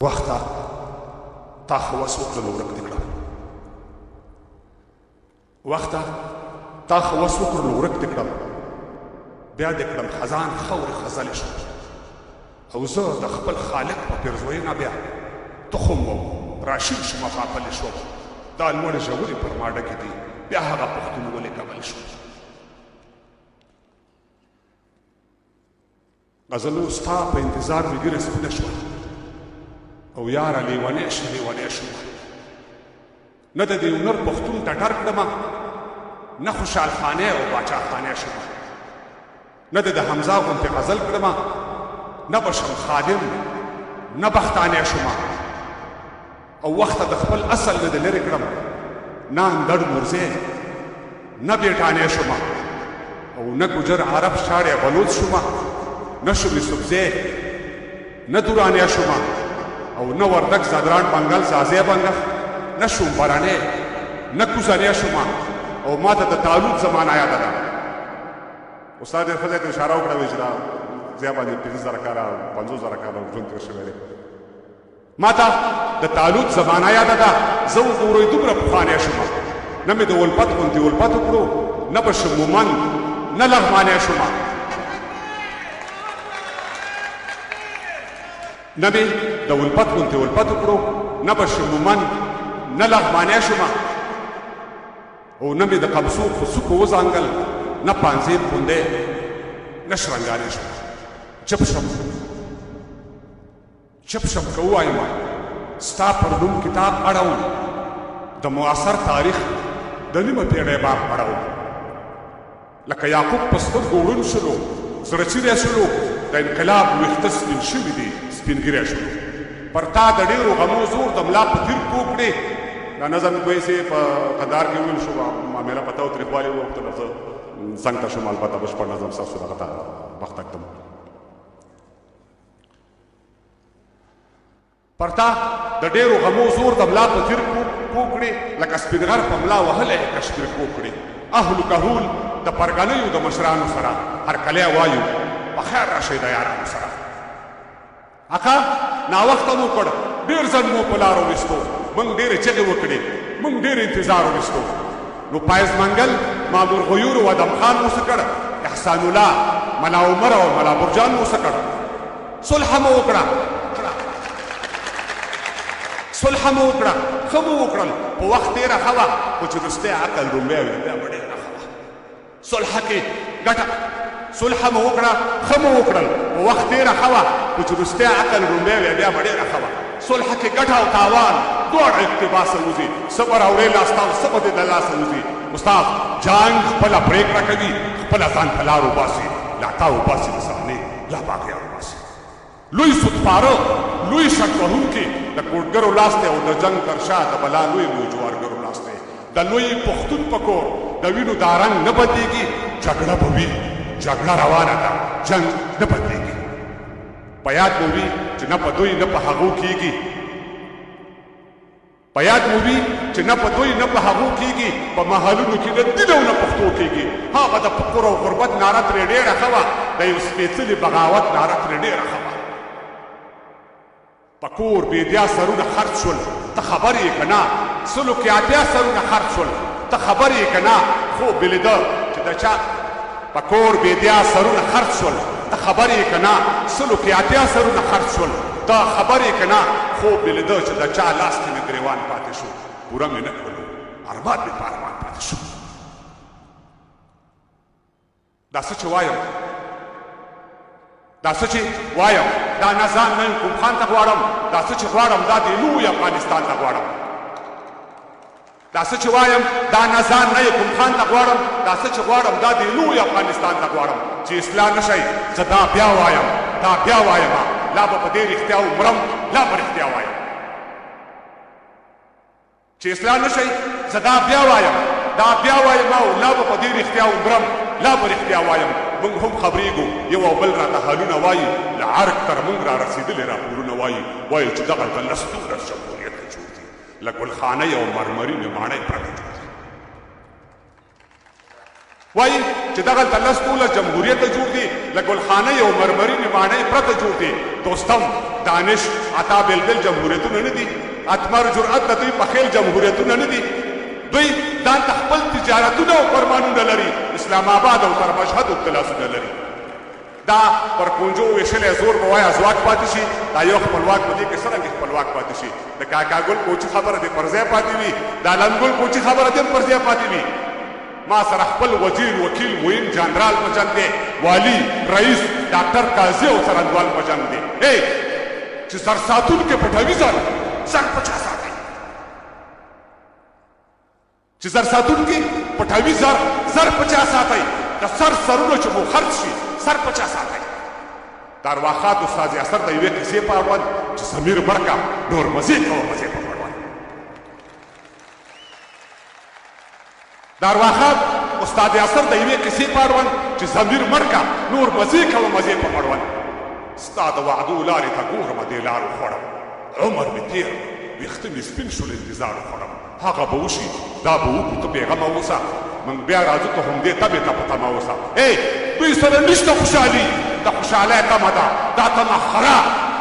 وخته تا هوس وکړل ورک دې کړم وخته تا هوس وکړل ورک دې کړم بیا دې کړم خزان خاورې خزلې شو او زه د خپل خالق په پیرزویونه بیا تخم وم راشین شومه غافلې شوم دا لوړې ژورې پر ماډه کې دي بیا هغه پښتون ولې کبل شو غزلو ستا په انتظار مې ګیره سپینه شوه او یاره لیونی شه لیونی شوه نه د دې هنر پښتون ته ټر کړمه نه خوشحال خانې او باچا خانې شومه نه د حمزه غوندې غزل کړمه نه بشم خادم نه بختانې شومه او وخته د خپل اصل نه د لرې کړم نه اندړ مرزې نه بیټانې شومه او نه ګجر عرب شاړې بلوچ شومه نه شومې سبزې نه دورانې شومه او نه وردک زادران بنګل زازې بنګل نه شوم برانې نه کوزانې شومه او ما ته د تعلق زمانه یاده ده استاد ښځې ته اشاره وکړه وایي چې دا ځای باندې 50,000 کاله 50,000 کاله ژوند تېر شوی دی ما ته د تعلق زمانه یاده ده زه وګورئ دومره پخوانی شومه نه مې د ولپت غوندې ولپت وکړو نه به شمومن نه لغمانی شومه نه مې د ولپت غوندې ولپت وکړو نه به شمومن نه لغمانی شومه او نه مې د قمصو خصوکو وزانګل نه پانزې پوندې نه شرنګانې شومه چپ شم که ووایم ستا پر نوم کتاب اړوم د معاصر تاریخ د نیمه پیړۍ باب اړوم لکه یعقوب په سترګو ړوند شلو زړه چیرې شلو د انقلاب ویښته سپین شوي دي سپینګیری شلو پر تا د ډېرو غمو زور د ملا په تیر کوکړې دا نظم کویسې په قدار کې وویل شو معامله په تا تریخوالي ووختله زه څنګ ته شوم البته بشپړ نظم ستاسو دغه ته وخت اږدم پر تا د ډېرو غمو زور د ملا په تیر کوکړې لکه سپینغر په ملا وهلی کشمیر کوکړې اهلو کهول د پرګنیو د مشرانو سره هرکلی وایو په خیر راشئ د یارانو سره اکا ناوخته مو کړ ډېر ځل مو په لارو ویستو موږ ډېرې چغې وکړې موږ ډېر انتظار وویستو نو پایز منګل مامور غیور و ادم خان مو څه کړ احسان الله ملا عمر او ملا برجان مو څه کړ صلح مو وکړه صلح مو وکړه ښه مو وکړل په وخت تېره ښه وه خو چې وروستی عقل رومبی وي بیا به ډېره ښه وه صلح کې ګټه صلح مو وکړه ښه مو وکړل په وخت تېره ښه وه خو چې وروستی عقل رومبی وي بیا به ډېره ښه وه صلح کې ګټه او تاوان دواړه اقتباسه وځي څه به راوړې لاسته او څه به دې د لاسه وځي استاد جنګ خپله پرېکړه کوي خپله ځان په لار وباسي لا تا وباسي د صحنې لا باقیه وباسي لوی سودپاره لوی شک وهونکي د کوټګرو لاس دی او د جنګ تر شا د بلا لوی جوارګرو لاس دی د لوی پښتون په کور د وینو دا رنګ نه بدلېږي جګړه به وي جګړه روانه ده جنګ نه بدلېږي په یاد مو وي چې نه په دوی نه په هغو کېږي په یاد مو وي چې نه په دوی نه په هغو کېږي په محلونو کې نه دین او نه پښتو کېږي هغه د فقر او غربت ناره ترې ډېره ښه وه د یو سپېڅلي بغاوت ناره ترې ډېره ښه وه په کور بېدیا سرونه خرڅ شول ته خبر یې که نه سلو کې اتیا سرونه خرڅ شول ته خبر یې که نه خوب مې لیده چې د چا په کور بېدیا سرونه خرڅ شول ته خبر یې که نه سلو کې اتیا سرونه خرڅ شول ته خبر یې که نه خوب مې لیده چې د چا لاس کې مې ګریوان پاتې شو پوره مې نه کړلو ارمان مې په ارمان پاتې شو دا څه چې وایم دا څه چې وایم دا نه ځان نه کوم خان ته غواړم دا څه چې غواړم دا د لوی افغانستان ته غواړم دا څه چې وایم دا نه ځان نه کوم خان ته غواړم دا څه چې غواړم دا د لوی افغانستان ته غواړم چې اصلاح نه شي زه دا بیا وایم دا بیا وایم لا به په دې رښتیا ومرم لا به رښتیا وایم چې اصلاح نه شي زه دا بیا وایم دا بیا وایم او لا به په دې رښتیا ومرم لا به رښتیا وایم موږ هم خبرېږو یو او بل راته حالونه وایي له عرق تر موږ را رسېدلي راپورونه وایي چې دغه د لسدوره جمهوریت نه جوړ دي له ګلخانۍ او مرمرینې ماڼۍ پرته جوړ دي وایي چې دغلته لس دولس جمهوریته جوړ دي له ګلخانۍ او مرمرینې ماڼۍ پرته جوړ دي. دوستم، دانش، عطا بلبل جمهوریتونه نه دي. اتمر جرأت د دوی په خیل جمهوریتونه نه دي. دوی ځان ته خپل تجارتونه او فرمانونه لري. اسلام آباد او تر مشهد اختلاسونه لري. دا پر کونجو ویشلی زور به وایه ځواک پاتې شي. دا یو خپلواک په دې کې څرنګه خپلواک پاتې شي. د کاکا ګل کوچي خبره دې پر ځای پاتې وي. د علم ګل کوچي خبره دې پر ځای پاتې وي. ما سره خپل وزیر، وکیل، معین، جنرال په جنګ دی، والي، رئیس، ډاکټر، قاضي او څرنګوال په جنګ دی. چې زر ساتونکي پټوي زر په چا ساتئ؟ چې زر ساتونکي پټوي زر په چا ساتئ؟ د سر سرونه چې مو خرڅ شي سر په چا ساتئ؟ د ارواښاد استاد یاسر د یوې کیسې په اړوند چې سمیر مړ کا نور مزې کوه مزې په اړوند. د ارواښاد استاد یاسر د یوې کیسې په اړوند چې سمیر مړ کا نور مزې کوه مزې په اړوند. ستا د وعدو لارې ته ګورم دې لارو خوړم، عمر مې تېر ویښته مې سپین شول انتظار خوړم. هغه به وشي دا به وکړو، ته بېغمه اوسه، موږ بیا راځو ته همدې تبې ته په تمه اوسه. دوی سره نشته خوشحالي، د خوشحالۍ تمه ده، دا تمه خره،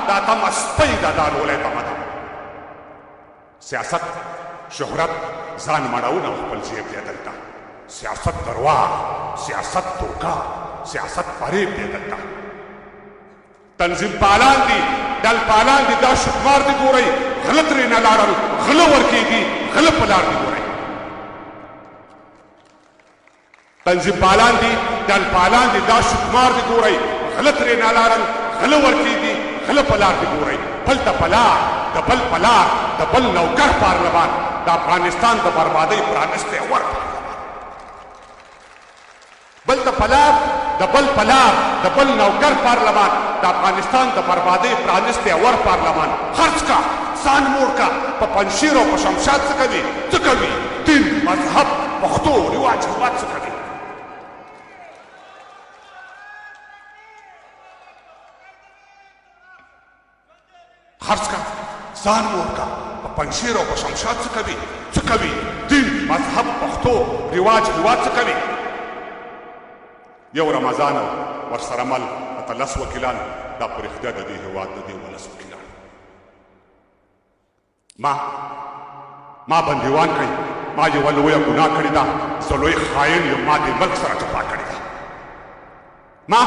دا تمه سپۍ ده، دا لولی تمه ده. سیاست، شهرت، ځان مړونه او خپل جیب دی دلته. سیاست درواغ، سیاست دوکه، سیاست فریب دی دلته. تنظیم پالان دي، ډل پالان دي، دا شکمار دي ګورئ، غله ترې نه لاړل، غله ورکېږي، غله په لار دي ګورئ. تنظیم پالان دي، ډل پالان دي، دا شکمار دي ګورئ، غله ترې نه لاړل، غله ورکېږي، غله په لار دي ګورئ. بل ته په لار، د بل په لار، د بل نوکر پارلمان، د افغانستان د بربادۍ پرانستی ور بل ته په لار، د بل په لار، د بل نوکر پارلمان، د افغانستان د بربادۍ پرانستی ور پارلمان. خرڅ کا، ځان موړ کا، په پنشیر او په شمشاد څه کوي؟ څه کوي؟ دین، مذهب، پښتو، رواج، هېواد څه کوي؟ خرڅ کا، ځان موړ کا، په پنشیر او په شمشاد څه کوي؟ څه کوي؟ دین، مذهب، پښتو، رواج، هېواد څه کوي؟ یو رمضان او ورسره مل اتلس وکیلان، دا په رښتیا د دې هېواد د دې ولس وکیلان. ما بندیوان کړئ، ما یوه لویه ګناه کړې ده، زه لوی خاین یم، ما دې ملک سره جفا کړې ده. ما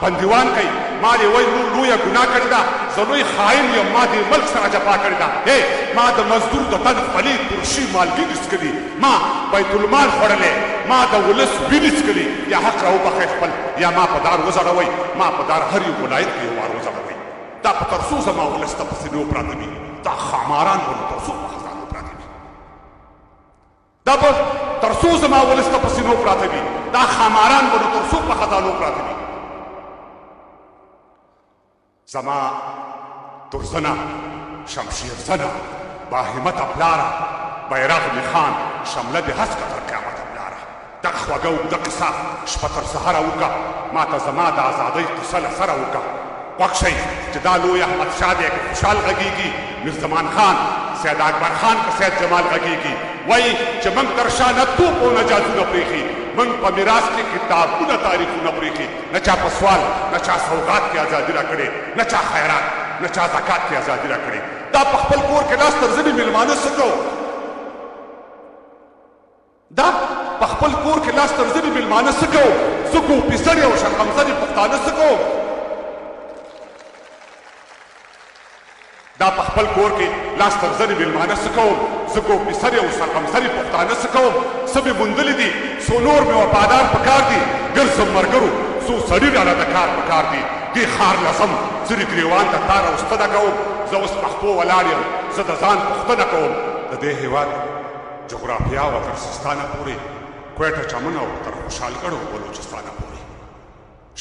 بندیوان کړئ، ما یوه لویه ګناه کړې ده، زه لوی خاین یم، ما دې ملک سره جفا کړې ده. ما د مزدور د تن خولې ترشي مالګي څښلي، ما بیت المال خوړلی، ما د ولس وینې څښلي. یا حق راوبخئ خپل، یا ما په دار وځړوئ، ما په دار هر یو ولایت کې یو وار وځړوئ. دا په تر څو زما ولس ته په سینو پراته وي، دا خاماران به نو تر څو په خزانو پراته وي. دا به تر څو زما ولس ته په سینو پراته وي، دا خاماران به نو تر څو په خزانو پراته وي. زما ترزنه، شمشیرزنه، باهمته پلاره، بیرغ مې خان، شمله دې هسکه تر قیامته پلاره. دغه خوږه اوږده قصه شپه تر سهره وکړه، ما ته زما د ازادۍ قصه له سره وکړه. خوښ شئ چې دا لوی احمدشاه دی که خوشحال غږېږي، میرزمان خان، سید اکبر خان که سید جمال غږېږي. وایي چې موږ تر شا نه توپ او نه جازونه پرېښي، موږ په میراث کې کتابونه تاریخونه پرېښي. نه چا په سوال، نه چا سوغات کې ازادي راکړې، نه چا خیرات، نه چا زکات کې ازادي راکړې. دا په خپل کور کې لاس تر زنې مېلمانه څه کوو؟ دا په خپل کور کې لاس تر زنې مېلمانه څه کوو؟ څه کوو؟ پیسړي او شرغمزنې پښتانه څه کوو؟ دا په خپل کور کې لاس تر زنې مېلمانه څه کوم؟ زه کوم پیسرې او سرغمزنې پښتانه څه کوم؟ څه مې موندلي دي، څو نور مې وفادار په کار دي، ګرځم مرګرو څو سړي راله د کار په کار دي. دې ښار لزم، ځینې ګرېوان ته تار او ستنه کوم، زه اوس پښتو ولاړ یم، زه د ځان پوښتنه کوم. د دې هېواد جغرافیه و تر سیستانه پورې، کویټه چمن او تر خوشحالګړ او بلوچستانه پورې.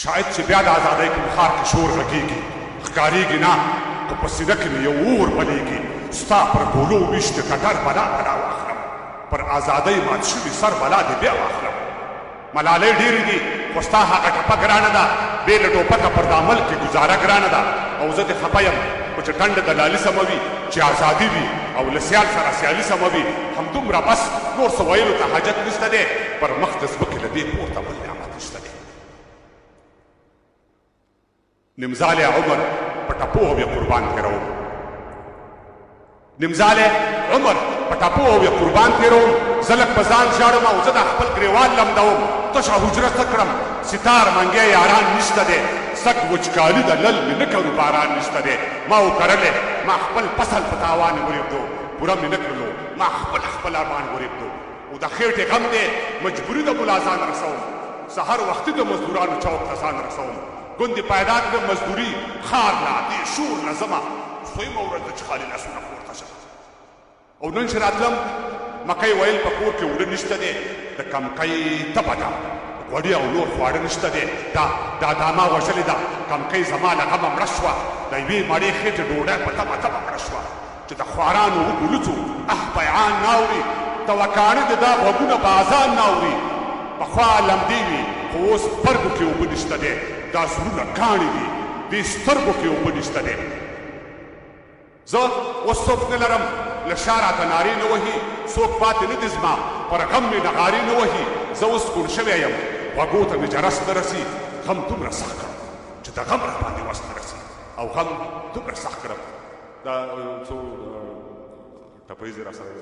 شاید چې بیا د ازادۍ کوم ښار کې شور غږېږي، ښکارېږي نه، خو په سینه کې مې یو اور بلېږي. ستا پر ګولو ویشتې ټټر بلا بلا واخلم، پر ازادۍ مات شوي سر بلا دې بیا واخلم. ملالۍ ډېرې دي خو ستا هغه ټپه ګرانه ده، بې له ټوپکه پر دا ملک کې ګزاره ګرانه ده. او زه دې خفه یم خو چې ټنډه دلالي سموي، چې ازادي وي او له سیال سره سیالي سمه وي همدومره بس نور څه ویلو ته حاجت نشته دی پر مخ د ځمکې له دې پورته بل نعمت نشته دی نیمزالی عمر په ټپو او یې قربان تېروم نیمزالی عمر په ټپو او یې قربان تېروم زه لږ په ځان ژاړم او زه د خپل ګریوال لمدوم تشه حجره څه کړم ستار منګی یاران نشته دی سږ وچکالي د لل مې نه کرو باران نشته دی ما وکرلی ما خپل فصل په تاوان ورېږدو پوره مې نه کړلو ما خپل ارمان ورېږدو او د خېټې غم دی مجبوري د ملا ځان رسوم سهار وختي د مزدورانو چوک ته ځان رسوم ګوندې پیدا کړم مزدوري ښار لا دې شور نه ځمه دویمه ورځ ده چې خالي لاسونه پورته شم او نن چې راتلم مکۍ ویل په کور کې اوړه نشته دی د کمکۍ تپه ده غوړي او نور خواړه نشته دی دا داما وژلې ده کمکۍ زما له غمه مړه شوه د یوې مړې خېټې ډوډۍ په تپه مړه شوه چې د خوارانو وګلوڅو پیعان ناوري توکاڼه د دا غوږونه په اذان ناوري پخوا لمدې وي خو اوس سترګو کې اوبه نشته دی دا زړونه کاڼي دي دې سترګو کې اوبه نشته دی زه اوس څوک نه لرم له شا راته نارې نه وهي څوک پاتې نه دي زما پر غم مې نغارې نه وهي زه اوس کوڼ شوی یم غوږو ته مې جرس نه رسي غم دومره سخت کړم چې د غم را باندې وس نه رسي او غم دومره سخت کړم دا څو ټپۍ زه را سره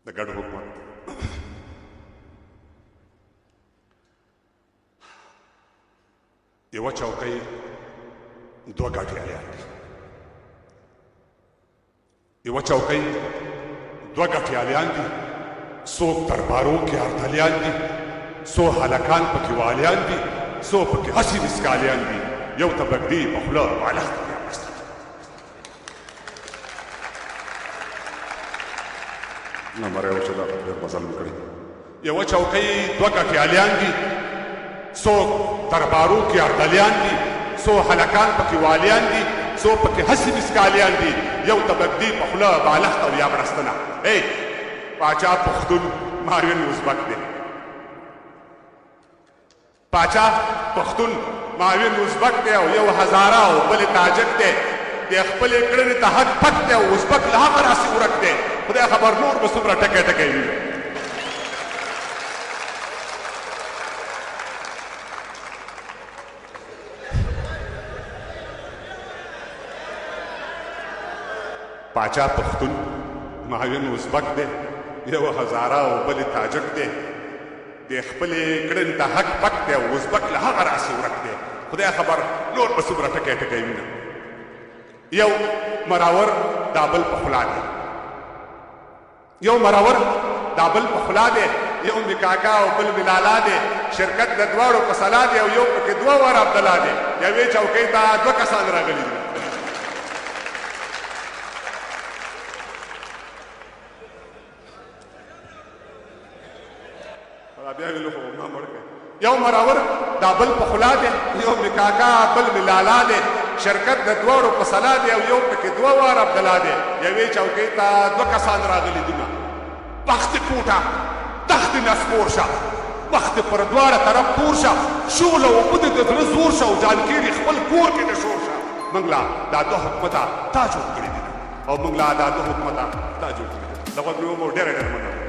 د ګډ حکومت یوه چوکۍ دوه ګاټیالیان دي یوه چوکۍ دوه ګاټیالیان دي څوک دربارو کې ارتلیان دي څو هلکان پکې والیان دي څو پکې هسې مسکالیان دي یو ته بګدي په خوله بالښت کې راوسته نه مرۍ چې دا ډېر مزل مې کړی یوه چوکۍ دوه ګاټیالیان دي څوک دربارو کې اردلیان دي څو هلکان پکې والیان دي څو پکې هسې مسکالیان دي یو ته بګدي په خوله بالښت او یا مرستنه ای پاچا پښتون ماوین ازبک دی پاچا پښتون ماوین ازبک دی او یو هزاره او بل تاجک دی د خپلې کړنې ته حق پک دی او ازبک له هغه راسې ورک دی خدای خبر نور به څومره ټکی ټکی وي پاچا پښتون ماوین ازبک دی یو هزاره او بل تاجک دی د خپلې کړنې ته حق پک دی او ازبک له هغه راسې ورک دی خدای خبر نور به څومره ټکی ټکی وینه یو مراور دا بل په خوله دی یو مراور دا بل په خوله دی یو مې کاکا او بل مې لالا دی شرکت د دواړو په سلا دی او یو پکې دوه وار عبدالله دی یوې چوکۍ ته دوه کسان راغلي دي یو مراور دا بل په خوله دی یو مې کاکا بل مې لالا دی شرکت د دواړو په سلا دی او یو پکې دوه وار عبدالله دی یوې چوکۍ ته دوه کسان راغلي دي بخت کوټه تخت نسکور شه وخت پر دواړه طرف تور شه شوله اوبه د زړه زور شه او جانکیري خپل کور کې د شور شه موږ لا دا دوه حکومته تا جوړ کړي دي او موږ لا دا دوه حکومته تا جوړ کړي دي د غوږ مې ډېره مننه